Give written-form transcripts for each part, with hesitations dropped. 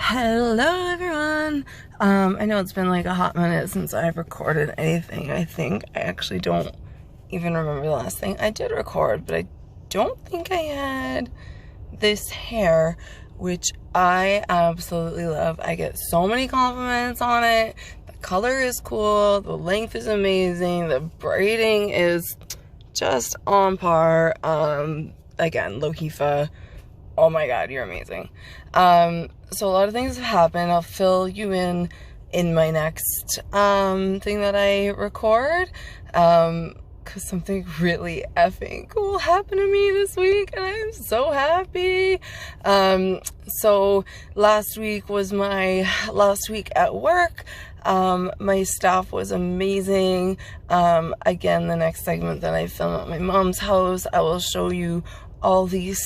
Hello everyone. I know it's been like a hot minute since I've recorded anything. I think I actually don't even remember the last thing I did record, but I don't think I had this hair, which I absolutely love. I get so many compliments on it. The color is cool, the length is amazing, the braiding is just on par. Again, Lohifa, oh my god, you're amazing. So a lot of things have happened. I'll fill you in my next thing that I record, because something really effing cool happened to me this week and I'm so happy. So last week was my last week at work. My staff was amazing. Again, the next segment that I film at my mom's house, I will show you all these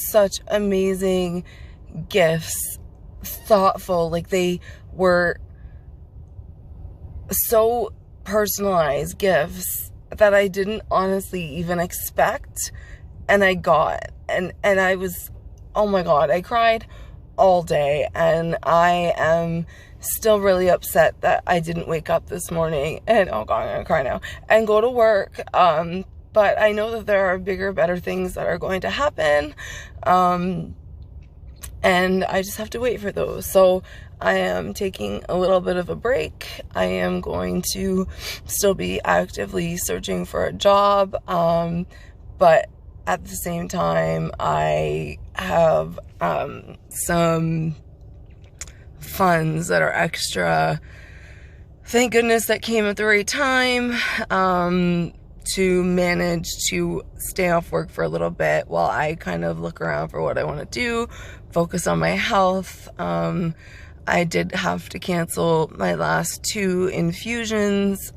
such amazing gifts, thoughtful, like they were so personalized gifts that I didn't honestly even expect, and I got, and I was, oh my god, I cried all day, and I am still really upset that I didn't wake up this morning and, oh god, I'm gonna cry now, and go to work. But I know that there are bigger, better things that are going to happen, and I just have to wait for those. So I am taking a little bit of a break. I am going to still be actively searching for a job, but at the same time, I have some funds that are extra, thank goodness, that came at the right time, to manage to stay off work for a little bit while I kind of look around for what I want to do, focus on my health. I did have to cancel my last 2 infusions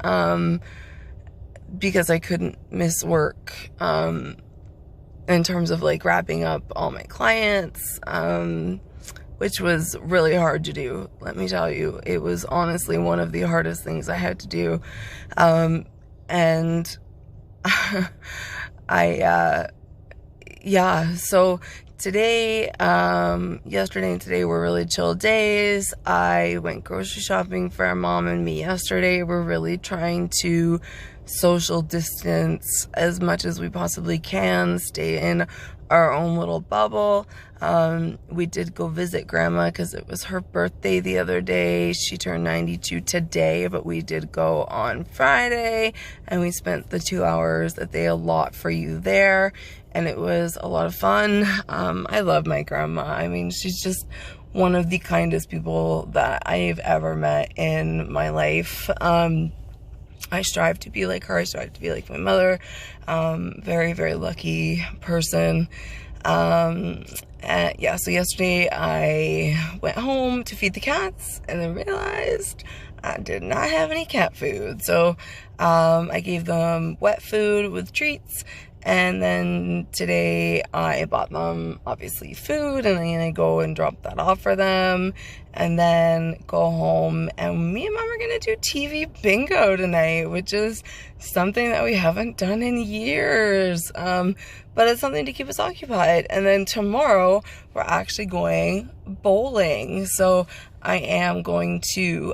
because I couldn't miss work in terms of like wrapping up all my clients, which was really hard to do. Let me tell you, it was honestly one of the hardest things I had to do. And so today, yesterday and today were really chill days. I went grocery shopping for our mom and me yesterday. We're really trying to social distance as much as we possibly can, stay in our own little bubble. We did go visit grandma because it was her birthday the other day. She turned 92 today, but we did go on Friday and we spent the 2 hours that they allot for you there, and it was a lot of fun. I love my grandma. I mean, she's just one of the kindest people that I've ever met in my life. I strive to be like her. I strive to be like my mother. Very, very lucky person. Yeah, so yesterday I went home to feed the cats and then realized I did not have any cat food. So I gave them wet food with treats. And then today I bought them, obviously, food, and I'm gonna go and drop that off for them, and then go home, and me and mom are gonna do TV bingo tonight, which is something that we haven't done in years, but it's something to keep us occupied. And then tomorrow we're actually going bowling, so I am going to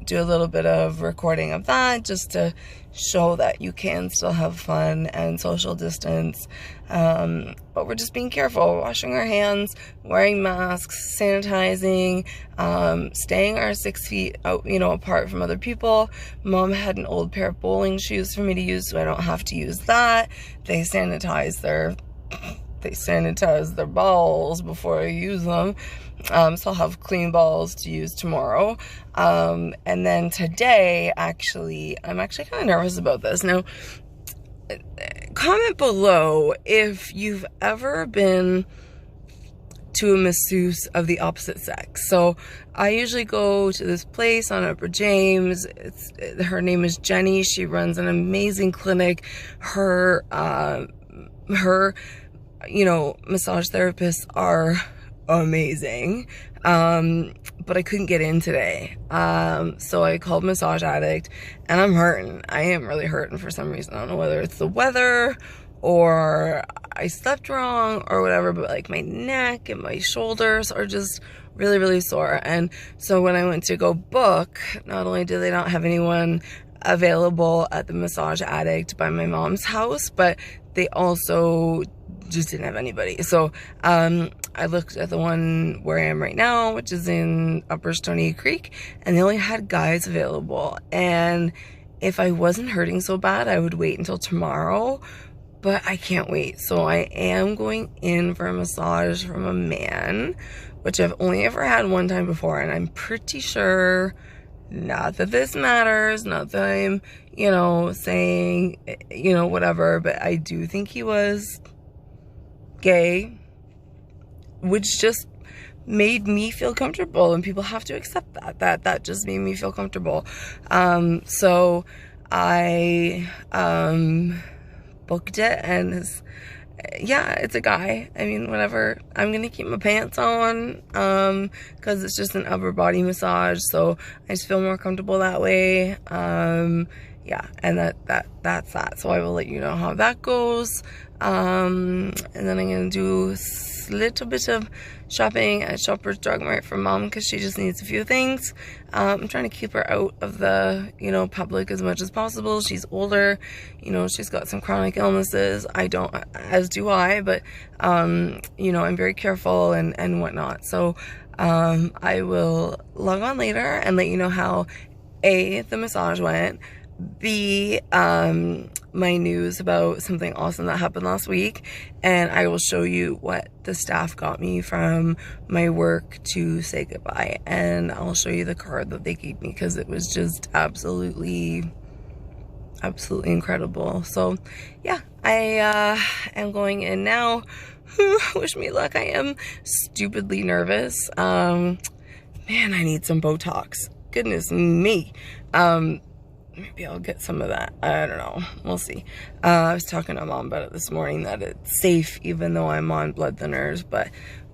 do a little bit of recording of that just to show that you can still have fun and social distance, but we're just being careful, washing our hands, wearing masks, sanitizing, staying our 6 feet out, apart from other people. Mom had an old pair of bowling shoes for me to use, so I don't have to use that. They sanitize their balls before I use them. So I'll have clean balls to use tomorrow. And then today, I'm actually kind of nervous about this. Now, comment below if you've ever been to a masseuse of the opposite sex. So I usually go to this place on Upper James. Her name is Jenny. She runs an amazing clinic. Her massage therapists are amazing, but I couldn't get in today, so I called Massage Addict, and I'm hurting. I am really hurting for some reason. I don't know whether it's the weather or I slept wrong or whatever, but like my neck and my shoulders are just really, really sore. And so when I went to go book, not only did they not have anyone available at the Massage Addict by my mom's house, but they also just didn't have anybody. So I looked at the one where I am right now, which is in Upper Stony Creek, and they only had guys available. And if I wasn't hurting so bad, I would wait until tomorrow, but I can't wait. So I am going in for a massage from a man, which I've only ever had one time before, and I'm pretty sure, not that this matters, not that I'm, you know, saying, you know, whatever, but I do think he was gay, which just made me feel comfortable, and people have to accept that just made me feel comfortable. So I booked it, and yeah, it's a guy. I mean, whatever. I'm gonna keep my pants on because it's just an upper body massage, so I just feel more comfortable that way. Yeah, and that's that. So I will let you know how that goes. And then I'm gonna do a little bit of shopping at Shoppers Drug Mart for mom because she just needs a few things. I'm trying to keep her out of the, you know, public as much as possible. She's older, you know, she's got some chronic illnesses. I don't, as do I, but you know, I'm very careful and whatnot. So I will log on later and let you know how A, the massage went, B, my news about something awesome that happened last week, and I will show you what the staff got me from my work to say goodbye, and I'll show you the card that they gave me because it was just absolutely incredible. So yeah, I am going in now. Wish me luck. I am stupidly nervous. Man, I need some Botox. Goodness me. Maybe I'll get some of that. I don't know. We'll see. I was talking to mom about it this morning, that it's safe even though I'm on blood thinners, but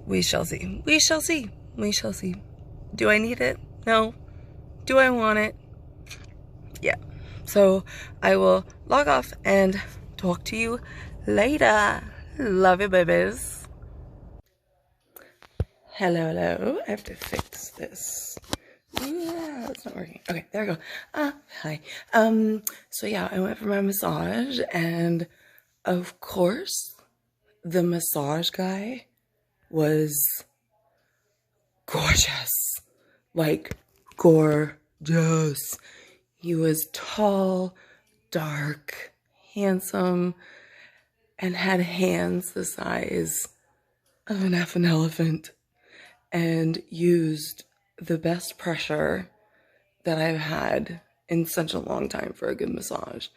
we shall see. We shall see. We shall see. Do I need it? No. Do I want it? Yeah. So I will log off and talk to you later. Love you, babies. Hello. I have to fix this. Yeah, it's not working. Okay, there we go. Hi. So yeah, I went for my massage, and of course, the massage guy was gorgeous. Like, gorgeous. He was tall, dark, handsome, and had hands the size of an effing elephant, and used the best pressure that I've had in such a long time for a good massage.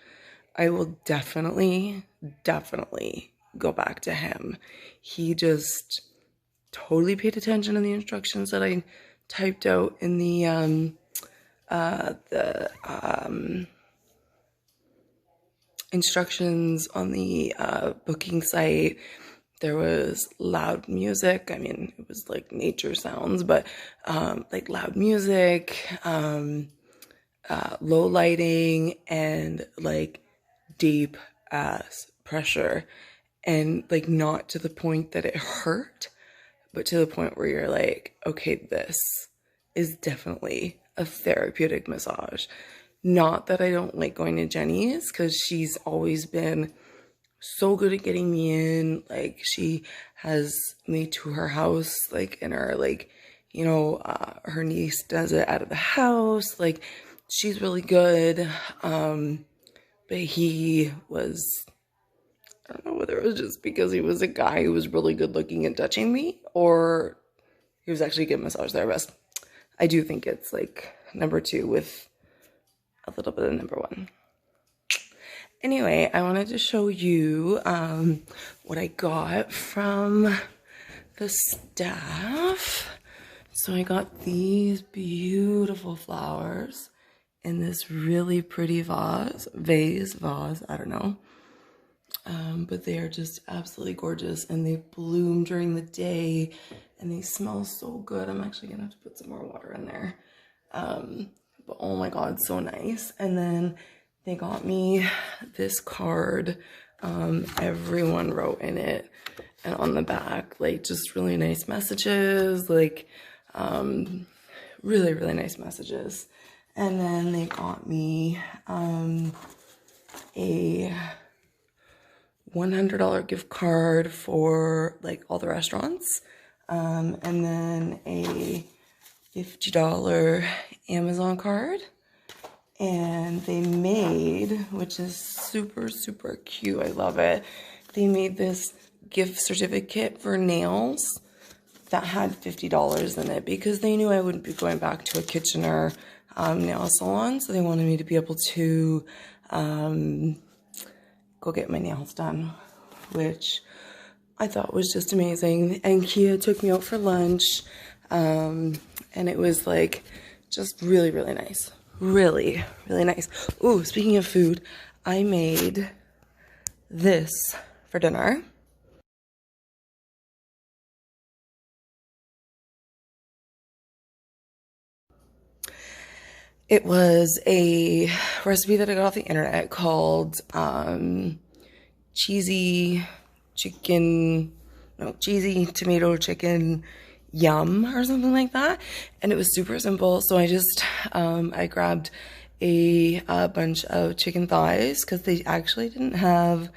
I will definitely go back to him. He just totally paid attention to the instructions that I typed out in the instructions on the booking site. There was loud music. I mean, it was like nature sounds, but like loud music, low lighting, and like deep ass pressure. And like not to the point that it hurt, but to the point where you're like, okay, this is definitely a therapeutic massage. Not that I don't like going to Jenny's, because she's always been so good at getting me in. Like, she has me to her house, like in her, like, you know, her niece does it out of the house. Like, she's really good. But he was, I don't know whether it was just because he was a guy who was really good looking and touching me, or he was actually a good massage therapist. I do think it's like number 2 with a little bit of number 1. Anyway, I wanted to show you what I got from the staff. So I got these beautiful flowers in this really pretty vase, I don't know. But they are just absolutely gorgeous, and they bloom during the day, and they smell so good. I'm actually gonna have to put some more water in there. But oh my god, so nice. And then they got me this card Everyone wrote in it and on the back, like, just really nice messages, like, really, really nice messages. And then they got me a $100 gift card for like all the restaurants, and then a $50 Amazon card. And they made, which is super, super cute, I love it, they made this gift certificate for nails that had $50 in it because they knew I wouldn't be going back to a Kitchener nail salon, so they wanted me to be able to go get my nails done, which I thought was just amazing. And Kia took me out for lunch, and it was like just really, really nice. Really, really nice. Ooh, speaking of food, I made this for dinner. It was a recipe that I got off the internet called cheesy tomato chicken yum or something like that, and it was super simple. So I just I grabbed a bunch of chicken thighs because they actually didn't have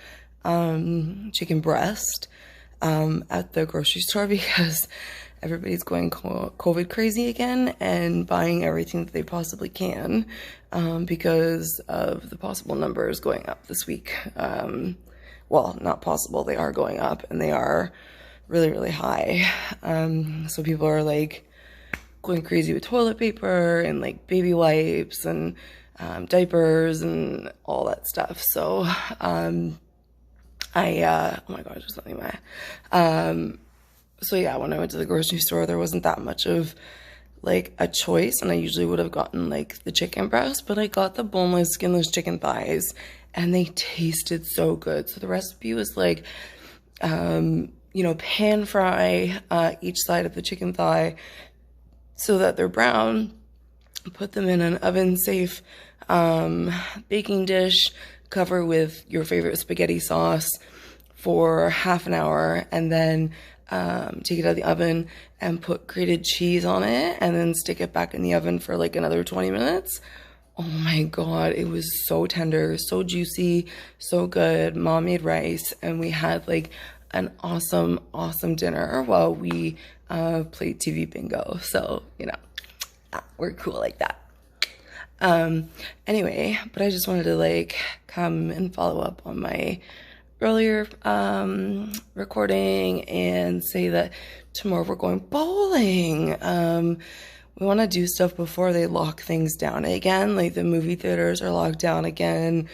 chicken breast at the grocery store because everybody's going COVID crazy again and buying everything that they possibly can because of the possible numbers going up this week. Well, not possible, they are going up, and they are really, really high. So people are like going crazy with toilet paper and like baby wipes and diapers and all that stuff. So oh my god, there's something bad. So yeah, when I went to the grocery store, there wasn't that much of like a choice, and I usually would have gotten like the chicken breast, but I got the boneless, skinless chicken thighs, and they tasted so good. So the recipe was like, you know, pan fry each side of the chicken thigh so that they're brown. Put them in an oven-safe baking dish, cover with your favorite spaghetti sauce for half an hour, and then take it out of the oven and put grated cheese on it, and then stick it back in the oven for like another 20 minutes. Oh my god, it was so tender, so juicy, so good. Mom made rice, and we had like an awesome, awesome dinner while we played TV bingo. So, you know, we're cool like that. Anyway, but I just wanted to like come and follow up on my earlier recording and say that tomorrow we're going bowling. We want to do stuff before they lock things down again. Like the movie theaters are locked down again.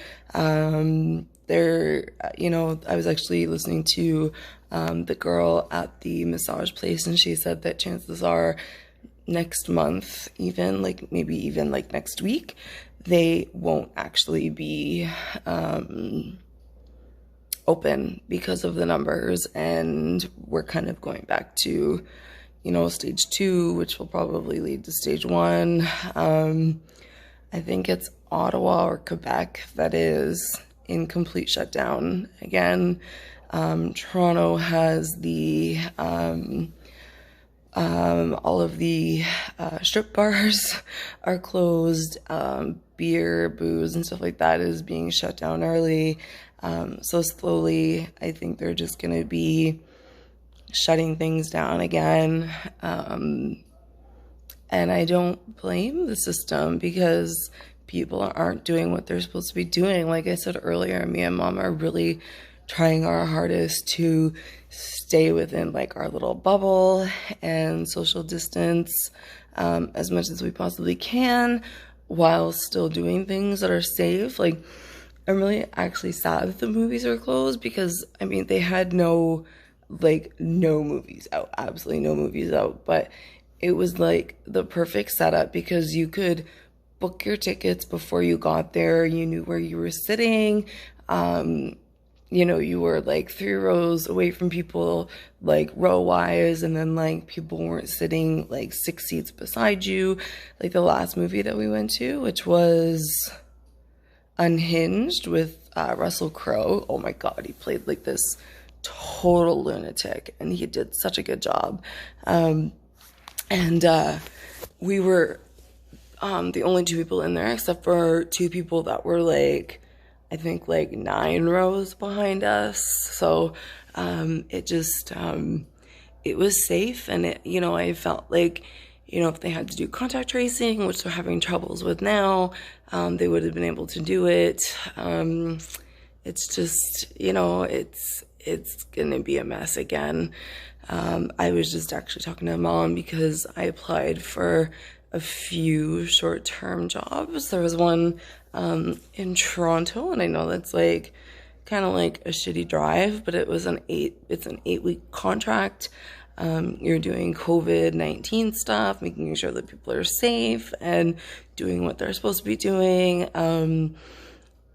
They're, you know, I was actually listening to the girl at the massage place, and she said that chances are next month, even like maybe even like next week, they won't actually be open because of the numbers, and we're kind of going back to, you know, stage 2, which will probably lead to stage 1. I think it's Ottawa or Quebec that is in complete shutdown again. Toronto has the all of the strip bars are closed. Beer, booze, and stuff like that is being shut down early. So slowly, I think they're just going to be shutting things down again. And I don't blame the system because people aren't doing what they're supposed to be doing. Like I said earlier, me and Mom are really trying our hardest to stay within like our little bubble and social distance as much as we possibly can while still doing things that are safe. Like, I'm really actually sad that the movies are closed because, I mean, they had no movies out, absolutely no movies out, but it was like the perfect setup because you could book your tickets before you got there. You knew where you were sitting. You know, you were like 3 rows away from people, like row wise, and then like people weren't sitting like 6 seats beside you. Like the last movie that we went to, which was Unhinged with Russell Crowe. Oh my God, he played like this total lunatic, and he did such a good job. And we were the only two people in there, except for two people that were like, I think like 9 rows behind us. So it just it was safe, and it, you know, I felt like, you know, if they had to do contact tracing, which they're having troubles with now, they would have been able to do it. It's just, you know, it's gonna be a mess again. I was just actually talking to Mom because I applied for a few short-term jobs. There was one in Toronto, and I know that's like kind of like a shitty drive, but it's an 8-week contract. You're doing COVID-19 stuff, making sure that people are safe and doing what they're supposed to be doing.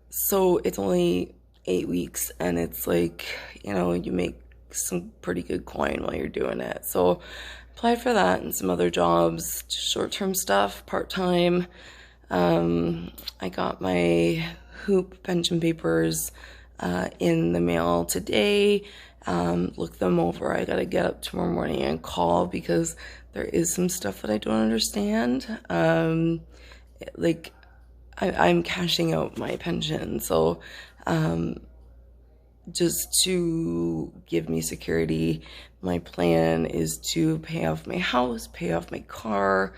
So it's only 8 weeks, and it's like, you know, you make some pretty good coin while you're doing it. So applied for that and some other jobs, short-term stuff, part-time. I got my Hoop pension papers in the mail today. Look them over. I gotta get up tomorrow morning and call because there is some stuff that I don't understand. Like I'm cashing out my pension, so just to give me security, my plan is to pay off my house, pay off my car,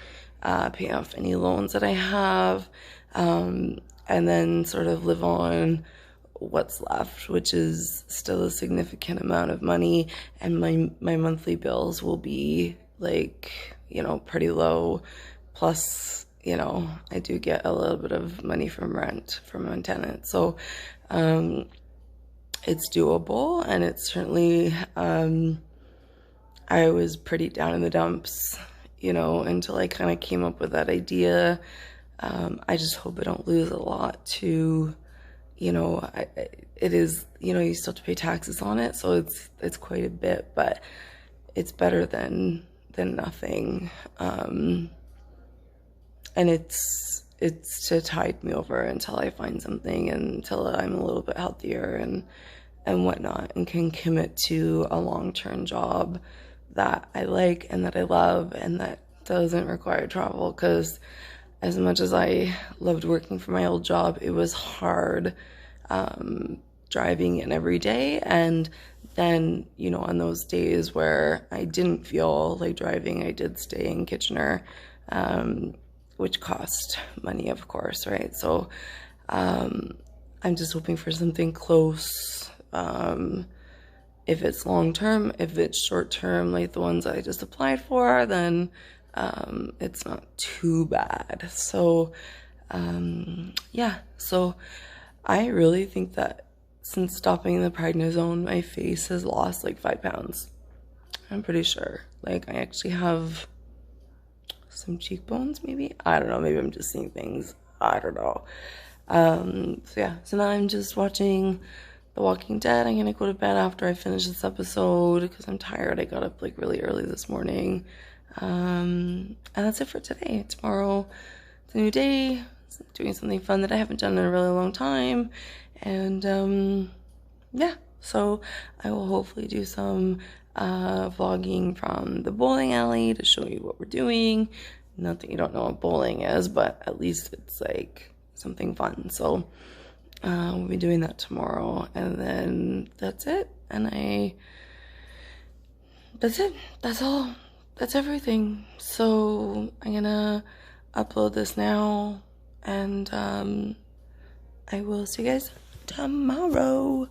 pay off any loans that I have, and then sort of live on what's left, which is still a significant amount of money, and my monthly bills will be like, you know, pretty low. Plus, you know, I do get a little bit of money from rent from my tenant, so it's doable. And it's certainly I was pretty down in the dumps, you know, until I kind of came up with that idea. I just hope I don't lose a lot to, you know, it is, you know, you still have to pay taxes on it, so it's quite a bit, but it's better than nothing. And it's to tide me over until I find something, and until I'm a little bit healthier and whatnot, and can commit to a long-term job that I like and that I love and that doesn't require travel. Because as much as I loved working for my old job, it was hard driving in every day. And then, you know, on those days where I didn't feel like driving, I did stay in Kitchener, which cost money, of course, right? So I'm just hoping for something close. If it's long-term, if it's short-term, like the ones I just applied for, then it's not too bad. So yeah, so I really think that since stopping the prednisone, my face has lost like 5 pounds. I'm pretty sure. Like, I actually have some cheekbones, maybe? I don't know, maybe I'm just seeing things. I don't know. So yeah, so now I'm just watching The Walking Dead. I'm gonna go to bed after I finish this episode because I'm tired. I got up like really early this morning. And that's it for today. Tomorrow, it's a new day. Doing something fun that I haven't done in a really long time. And yeah, so I will hopefully do some vlogging from the bowling alley to show you what we're doing. Not that you don't know what bowling is, but at least it's like something fun. So we'll be doing that tomorrow, and then that's it. And that's it. That's all. That's everything. So I'm gonna upload this now, and I will see you guys tomorrow.